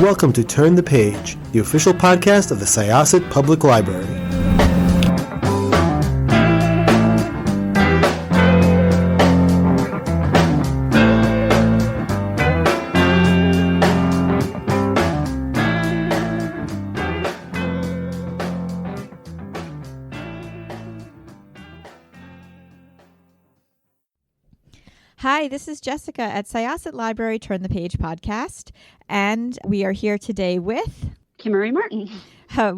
welcome to Turn the Page, the official podcast of the Syosset Public Library. Hi, this is Jessica at Syosset Library Turn the Page podcast, and we are here today with Kimmery Martin.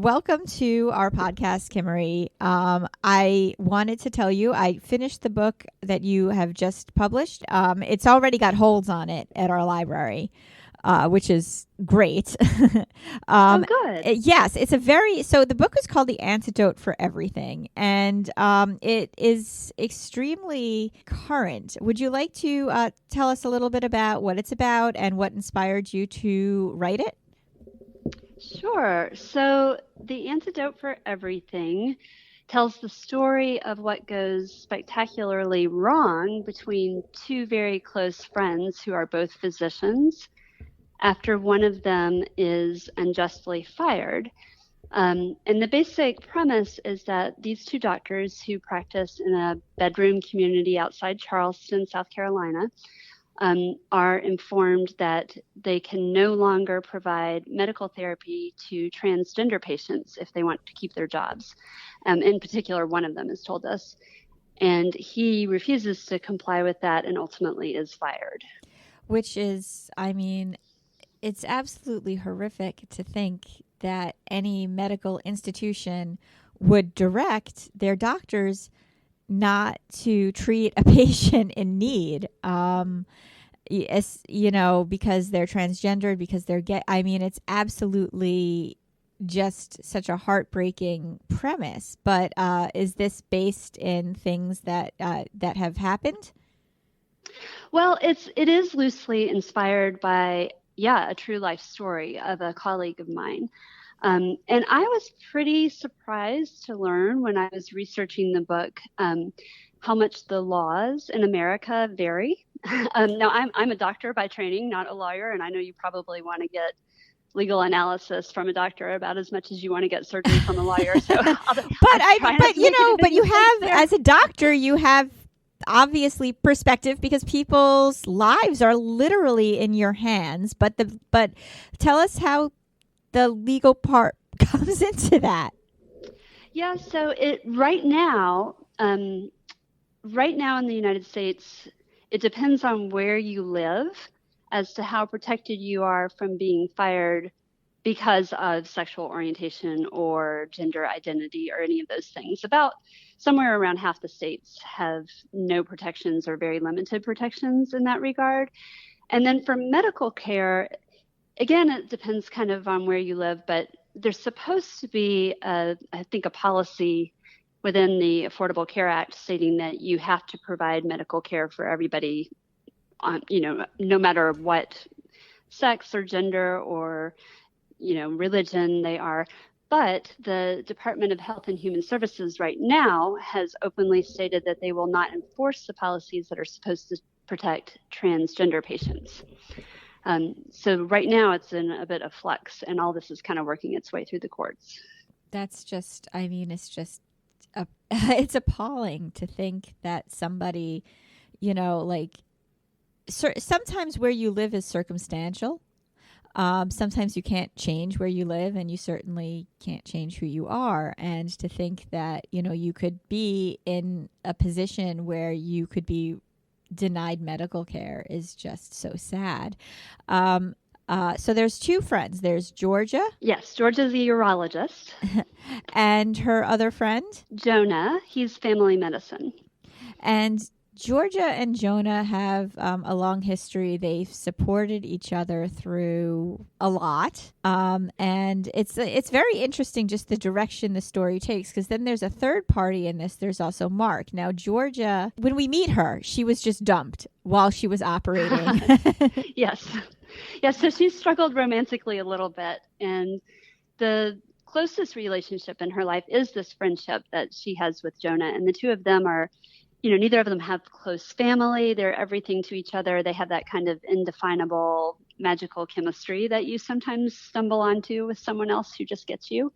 Welcome to our podcast, Kimmery. I wanted to tell you I finished the book that you have just published. It's already got holds on it at our library, which is great. Good. Yes, it's so the book is called The Antidote for Everything, and it is extremely current. Would you like to tell us a little bit about what it's about and what inspired you to write it? Sure. So The Antidote for Everything tells the story of what goes spectacularly wrong between two very close friends who are both physicians after one of them is unjustly fired. And the basic premise is that these two doctors who practice in a bedroom community outside Charleston, South Carolina, are informed that they can no longer provide medical therapy to transgender patients if they want to keep their jobs. In particular, one of them has told us. And he refuses to comply with that and ultimately is fired. Which is, it's absolutely horrific to think that any medical institution would direct their doctors not to treat a patient in need, because they're transgendered, because they're gay. It's absolutely just such a heartbreaking premise. But is this based in things that have happened? Well, it is loosely inspired by a true life story of a colleague of mine. And I was pretty surprised to learn when I was researching the book how much the laws in America vary. Now, I'm a doctor by training, not a lawyer, and I know you probably want to get legal analysis from a doctor about as much as you want to get surgery from a lawyer. So, but you have, as a doctor, you have obviously perspective because people's lives are literally in your hands. But tell us how the legal part comes into that. Yeah. So right now in the United States, it depends on where you live as to how protected you are from being fired because of sexual orientation or gender identity or any of those things. About somewhere around half the states have no protections or very limited protections in that regard. And then for medical care, again, it depends kind of on where you live, but there's supposed to be, I think, a policy within the Affordable Care Act stating that you have to provide medical care for everybody, no matter what sex or gender or religion they are. But the Department of Health and Human Services right now has openly stated that they will not enforce the policies that are supposed to protect transgender patients. So right now it's in a bit of flux, and all this is kind of working its way through the courts. That's just, it's appalling to think that somebody, sometimes where you live is circumstantial. Sometimes you can't change where you live, and you certainly can't change who you are. And to think that, you could be in a position where you could be denied medical care is just so sad. So there's two friends. There's Georgia. Yes, Georgia's a urologist. And her other friend? Jonah. He's family medicine. And Georgia and Jonah have a long history. They've supported each other through a lot. And it's very interesting just the direction the story takes, because then there's a third party in this. There's also Mark. Now, Georgia, when we meet her, she was just dumped while she was operating. Yes. Yeah, so she's struggled romantically a little bit. And the closest relationship in her life is this friendship that she has with Jonah. And the two of them are neither of them have close family. They're everything to each other. They have that kind of indefinable magical chemistry that you sometimes stumble onto with someone else who just gets you.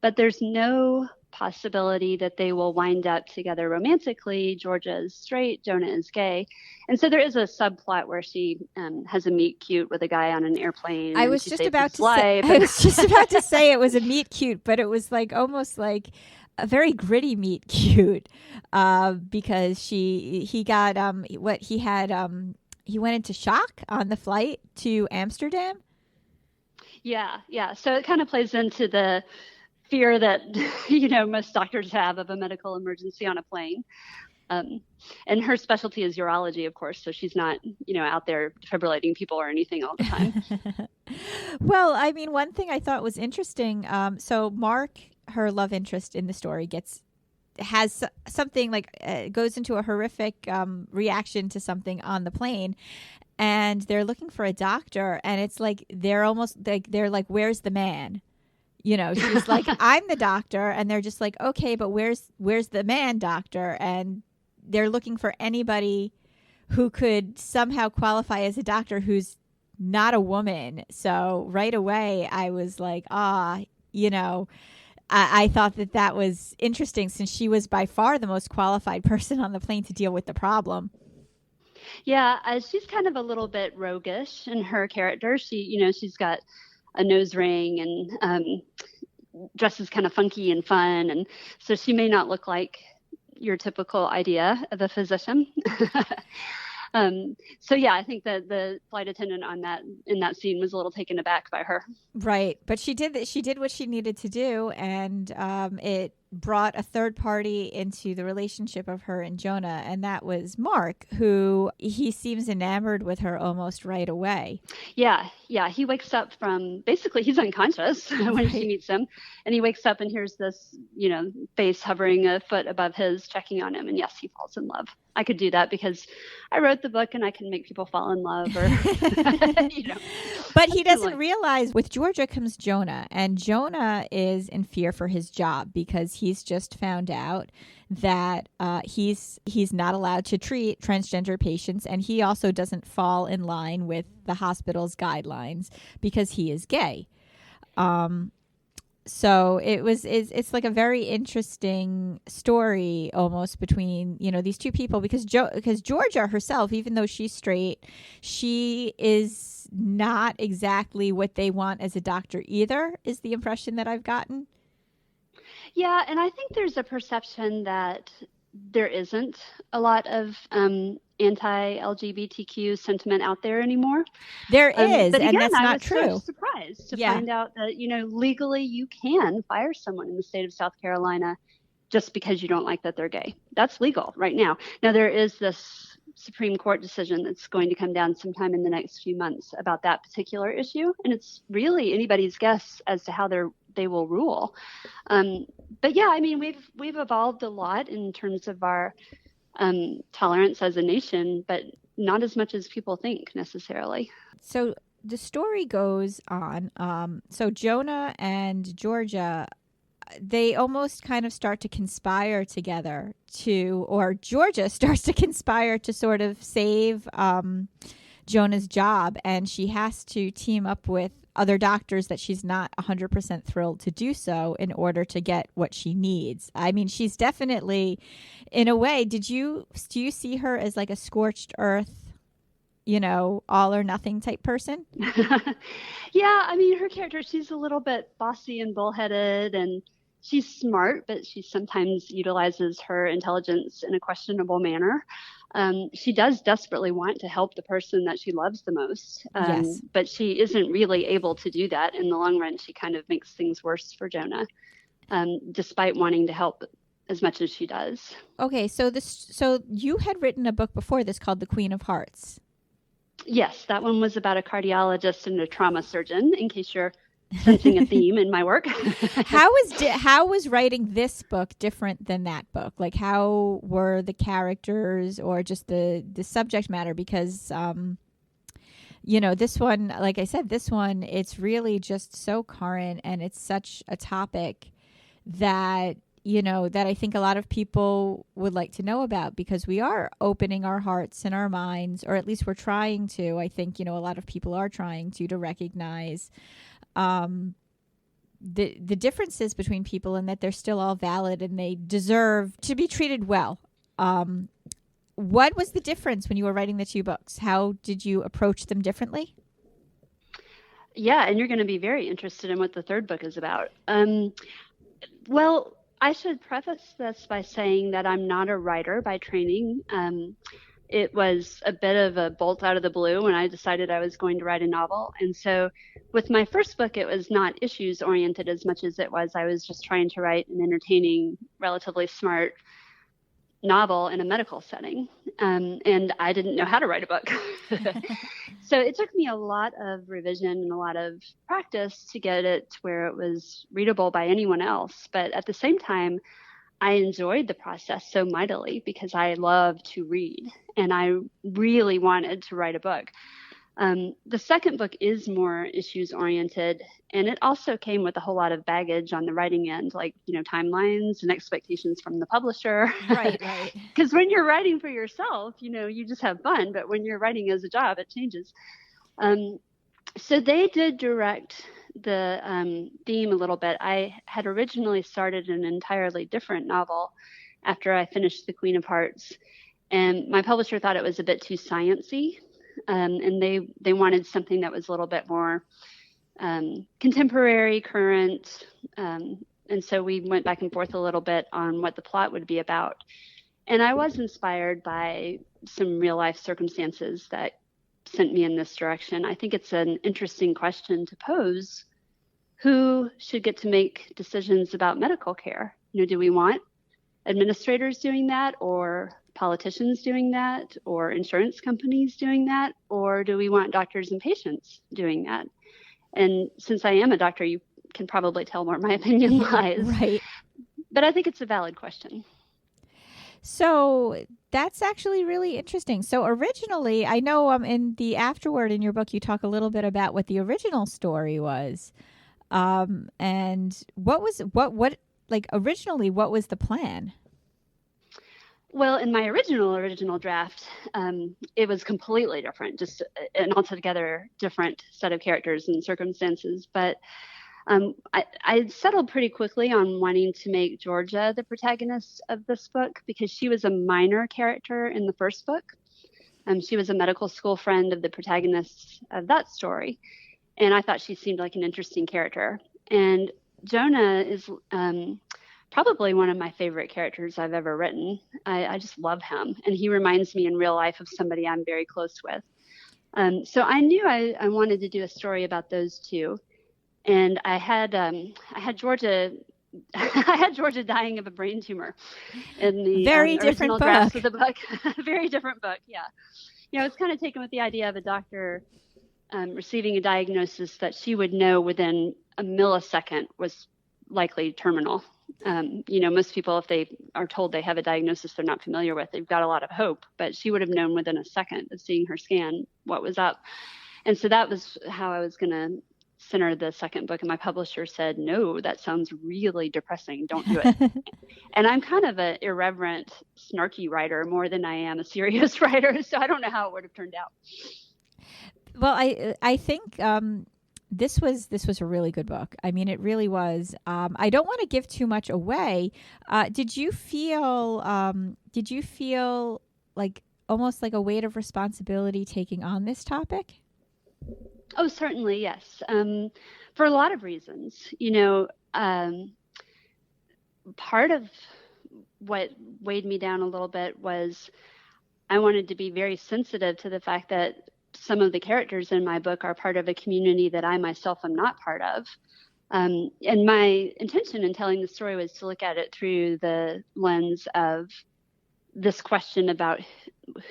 But there's no possibility that they will wind up together romantically. Georgia is straight, Jonah is gay. And so there is a subplot where she has a meet cute with a guy on an airplane. I was just about to say it was a meet cute, but it was like almost like a very gritty meet cute, because he went into shock on the flight to Amsterdam. Yeah. So it kind of plays into the fear that most doctors have of a medical emergency on a plane. And her specialty is urology, of course, so she's not out there defibrillating people or anything all the time. Well, I mean, one thing I thought was interesting, so Mark, her love interest in the story, has something like goes into a horrific reaction to something on the plane, and they're looking for a doctor, and it's like they're like where's the man? She's like, I'm the doctor, and they're just like, okay, but where's the man doctor? And they're looking for anybody who could somehow qualify as a doctor who's not a woman. So right away I was like, I thought that was interesting, since she was by far the most qualified person on the plane to deal with the problem. Yeah, she's kind of a little bit roguish in her character. She's got a nose ring and dresses kind of funky and fun. And so she may not look like your typical idea of a physician. So yeah, I think that the flight attendant in that scene was a little taken aback by her. Right. But she did what she needed to do. And it brought a third party into the relationship of her and Jonah. And that was Mark, who he seems enamored with her almost right away. Yeah. He wakes up basically he's unconscious when she meets him. And he wakes up and hears this, face hovering a foot above his, checking on him. And yes, he falls in love. I could do that because I wrote the book and I can make people fall in love. But he doesn't realize with Georgia comes Jonah, and Jonah is in fear for his job because he's just found out that he's not allowed to treat transgender patients, and he also doesn't fall in line with the hospital's guidelines because he is gay. So it's like a very interesting story almost between, these two people, because Georgia herself, even though she's straight, she is not exactly what they want as a doctor either, is the impression that I've gotten. Yeah, and I think there's a perception that there isn't a lot of anti-LGBTQ sentiment out there anymore. There is, but again, and that's not true. I was so surprised to find out that, legally you can fire someone in the state of South Carolina just because you don't like that they're gay. That's legal right now. Now, there is this Supreme Court decision that's going to come down sometime in the next few months about that particular issue, and it's really anybody's guess as to how they will rule. But yeah, I mean, we've evolved a lot in terms of our tolerance as a nation, but not as much as people think necessarily. So the story goes on. So Jonah and Georgia, they almost kind of start to conspire together or Georgia starts to conspire to sort of save Jonah's job, and she has to team up with other doctors that she's not 100% thrilled to do so in order to get what she needs. I mean, she's definitely, in a way, do you see her as like a scorched earth, all or nothing type person? Yeah, I mean, her character, she's a little bit bossy and bullheaded, and she's smart, but she sometimes utilizes her intelligence in a questionable manner. She does desperately want to help the person that she loves the most, yes. But she isn't really able to do that. In the long run, she kind of makes things worse for Jonah, despite wanting to help as much as she does. Okay, so you had written a book before this called The Queen of Hearts. Yes, that one was about a cardiologist and a trauma surgeon, in case you're sensing a theme in my work. How was writing this book different than that book? Like, how were the characters or just the subject matter? Because this one, like I said, it's really just so current, and it's such a topic that that I think a lot of people would like to know about, because we are opening our hearts and our minds, or at least we're trying to. I think, a lot of people are trying to recognize the differences between people, and that they're still all valid and they deserve to be treated well. What was the difference when you were writing the two books? How did you approach them differently? Yeah, and you're going to be very interested in what the third book is about. Well, I should preface this by saying that I'm not a writer by training. It was a bit of a bolt out of the blue when I decided I was going to write a novel. And so with my first book, it was not issues oriented as much as I was just trying to write an entertaining, relatively smart novel in a medical setting. And I didn't know how to write a book. So it took me a lot of revision and a lot of practice to get it to where it was readable by anyone else. But at the same time, I enjoyed the process so mightily because I love to read and I really wanted to write a book. The second book is more issues oriented, and it also came with a whole lot of baggage on the writing end, like, timelines and expectations from the publisher. Right. Because when you're writing for yourself, you just have fun. But when you're writing as a job, it changes. So they did direct the theme a little bit. I had originally started an entirely different novel after I finished The Queen of Hearts, and my publisher thought it was a bit too sciencey. And they wanted something that was a little bit more contemporary, current. And so we went back and forth a little bit on what the plot would be about. And I was inspired by some real life circumstances that sent me in this direction. I think it's an interesting question to pose. Who should get to make decisions about medical care? Do we want administrators doing that, or politicians doing that, or insurance companies doing that, or do we want doctors and patients doing that? And since I am a doctor, you can probably tell where my opinion lies. Right. But I think it's a valid question. So that's actually really interesting. So originally, I know in the afterword in your book, you talk a little bit about what the original story was. And originally, what was the plan? Well, in my original draft, it was completely different, just an altogether different set of characters and circumstances. But I settled pretty quickly on wanting to make Georgia the protagonist of this book because she was a minor character in the first book. She was a medical school friend of the protagonist of that story. And I thought she seemed like an interesting character. And Jonah is probably one of my favorite characters I've ever written. I just love him. And he reminds me in real life of somebody I'm very close with. So I knew I wanted to do a story about those two. And I had Georgia I had Georgia dying of a brain tumor in the very original different drafts book. of the book. Very different book, yeah. I was kind of taken with the idea of a doctor receiving a diagnosis that she would know within a millisecond was likely terminal. Most people, if they are told they have a diagnosis they're not familiar with, they've got a lot of hope, but she would have known within a second of seeing her scan what was up. And so that was how I was going to center the second book. And my publisher said, no, that sounds really depressing. Don't do it. And I'm kind of an irreverent, snarky writer more than I am a serious writer. So I don't know how it would have turned out. Well, I think this was a really good book. I mean, it really was. I don't want to give too much away. Did you feel like almost like a weight of responsibility taking on this topic? Oh, certainly, yes. For a lot of reasons. Part of what weighed me down a little bit was I wanted to be very sensitive to the fact that some of the characters in my book are part of a community that I myself am not part of. And my intention in telling the story was to look at it through the lens of this question about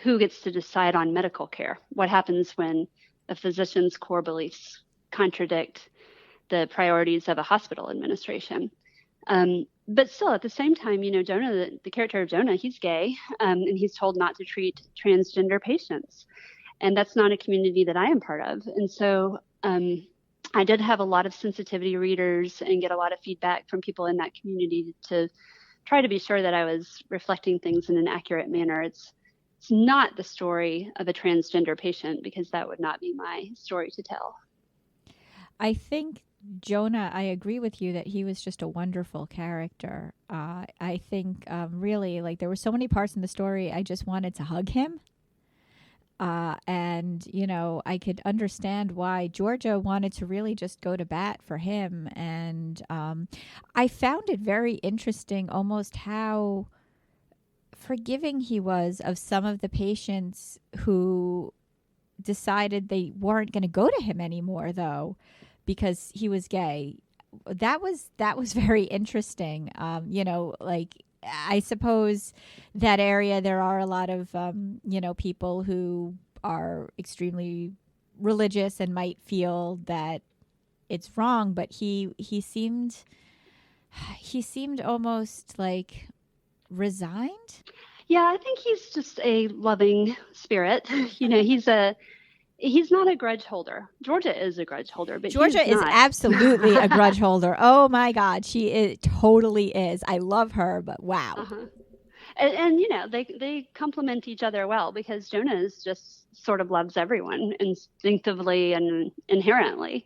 who gets to decide on medical care. What happens when a physician's core beliefs contradict the priorities of a hospital administration? But still, at the same time, Jonah, the character of Jonah, he's gay, and he's told not to treat transgender patients. And that's not a community that I am part of. And so I did have a lot of sensitivity readers and get a lot of feedback from people in that community to try to be sure that I was reflecting things in an accurate manner. It's not the story of a transgender patient, because that would not be my story to tell. I think, Jonah, I agree with you that he was just a wonderful character. I think really, like, there were so many parts in the story I just wanted to hug him. And, you know, I could understand why Georgia wanted to really just go to bat for him. And I found it very interesting almost how forgiving he was of some of the patients who decided they weren't going to go to him anymore, though, because he was gay. That was very interesting. You know, like, I suppose that area, there are a lot of, you know, people who are extremely religious and might feel that it's wrong, but he seemed almost like resigned. Yeah, I think he's just a loving spirit. You know, he's not a grudge holder. Georgia is a grudge holder, but Georgia he's is not. absolutely a grudge holder. Oh my God, she totally is. I love her, but wow. Uh-huh. And you know, they complement each other well, because Jonah is just sort of loves everyone instinctively and inherently.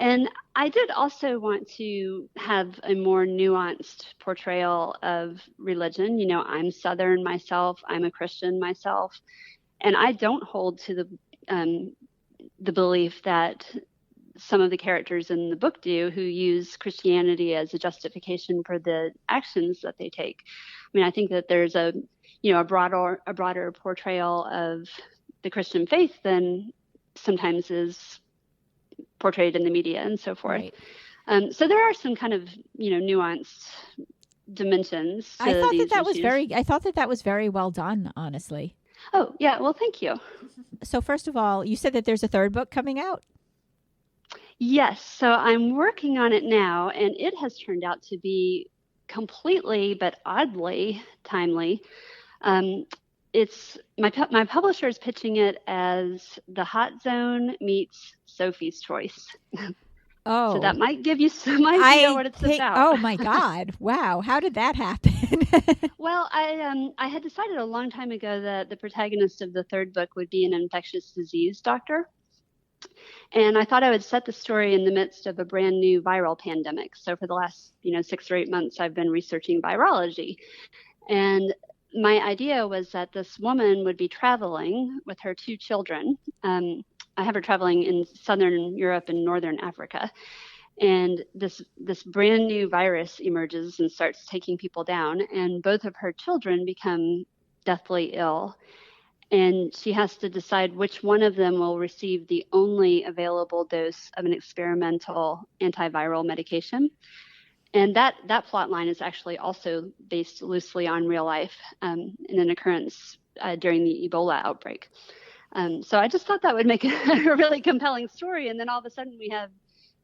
And I did also want to have a more nuanced portrayal of religion. You know, I'm Southern myself. I'm a Christian myself. And I don't hold to the belief that some of the characters in the book do, who use Christianity as a justification for the actions that they take. I mean, I think that there's a broader portrayal of the Christian faith than sometimes is portrayed in the media and so forth. Right. So there are some kind of, you know, nuanced dimensions to I thought these that issues. was very well done, honestly. Oh, yeah. Well, thank you. So first of all, you said that there's a third book coming out? Yes. So I'm working on it now, and it has turned out to be completely but oddly timely. It's my publisher is pitching it as The Hot Zone meets Sophie's Choice. Oh, so that might give you some idea what it's about. Oh my God! Wow, how did that happen? Well, I had decided a long time ago that the protagonist of the third book would be an infectious disease doctor. And I thought I would set the story in the midst of a brand new viral pandemic. So for the last, 6 or 8 months, I've been researching virology. And my idea was that this woman would be traveling with her 2 children. I have her traveling in Southern Europe and Northern Africa. And this brand new virus emerges and starts taking people down. And both of her children become deathly ill. And she has to decide which one of them will receive the only available dose of an experimental antiviral medication. And that plot line is actually also based loosely on real life, in an occurrence during the Ebola outbreak. So I just thought that would make a really compelling story. And then all of a sudden we have,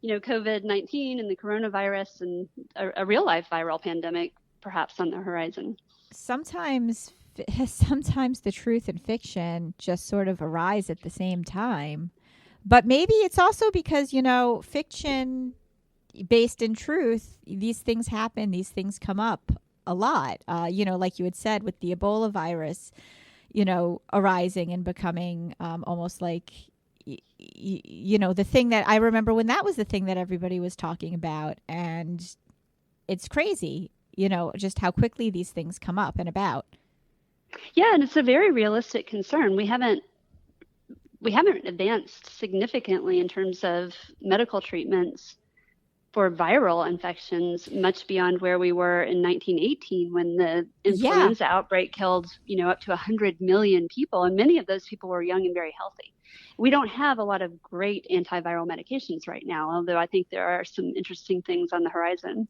COVID-19 and the coronavirus and a real life viral pandemic perhaps on the horizon. Sometimes the truth and fiction just sort of arise at the same time. But maybe it's also because, fiction based in truth, these things happen, these things come up a lot. Like you had said with the Ebola virus, arising and becoming almost like, the thing that I remember when that was the thing that everybody was talking about. And it's crazy, just how quickly these things come up and about. Yeah, and it's a very realistic concern. We haven't advanced significantly in terms of medical treatments for viral infections much beyond where we were in 1918 when the influenza outbreak killed, up to 100 million people, and many of those people were young and very healthy. We don't have a lot of great antiviral medications right now, although I think there are some interesting things on the horizon.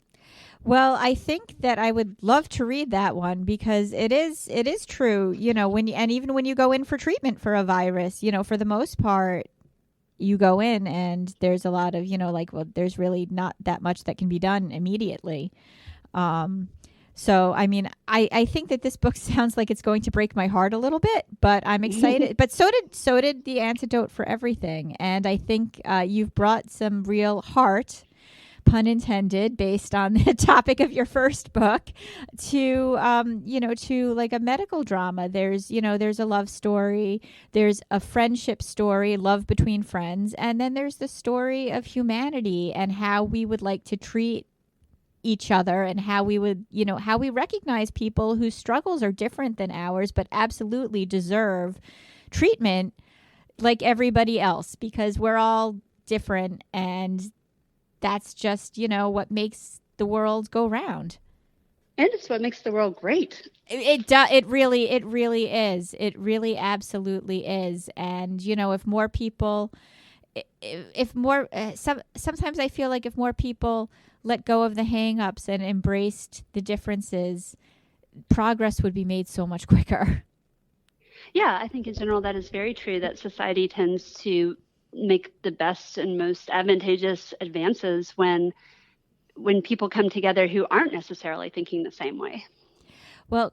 Well, I think that I would love to read that one because it is true, even when you go in for treatment for a virus, for the most part, you go in and there's a lot of, there's really not that much that can be done immediately. So, I mean, I think that this book sounds like it's going to break my heart a little bit, but I'm excited. But so did the Antidote for Everything. And I think you've brought some real heart, pun intended, based on the topic of your first book, to to like a medical drama. There's a love story, there's a friendship story, love between friends, and then there's the story of humanity and how we would like to treat each other, and how we would, how we recognize people whose struggles are different than ours, but absolutely deserve treatment like everybody else, because we're all different, and that's just, what makes the world go round. And it's what makes the world great. It really is. It really absolutely is. And, if more people, sometimes I feel like if more people let go of the hang-ups and embraced the differences, progress would be made so much quicker. Yeah, I think in general that is very true, that society tends to make the best and most advantageous advances when people come together who aren't necessarily thinking the same way. Well,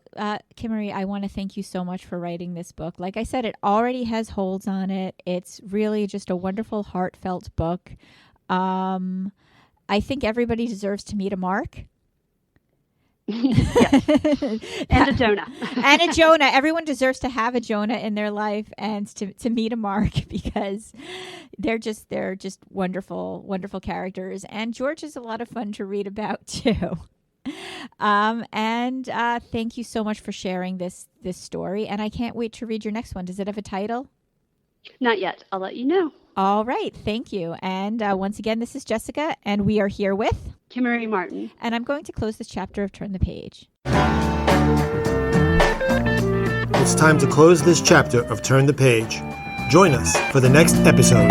Kimmery, I want to thank you so much for writing this book. Like I said, it already has holds on it. It's really just a wonderful, heartfelt book. I think everybody deserves to meet a Mark. Yes. And a Jonah. And a Jonah. Everyone deserves to have a Jonah in their life and to meet a Mark, because they're just wonderful, wonderful characters. And George is a lot of fun to read about too. And thank you so much for sharing this story. And I can't wait to read your next one. Does it have a title? Not yet. I'll let you know. All right. Thank you. And once again, this is Jessica, and we are here with Kimmery Martin. And I'm going to close this chapter of Turn the Page. It's time to close this chapter of Turn the Page. Join us for the next episode.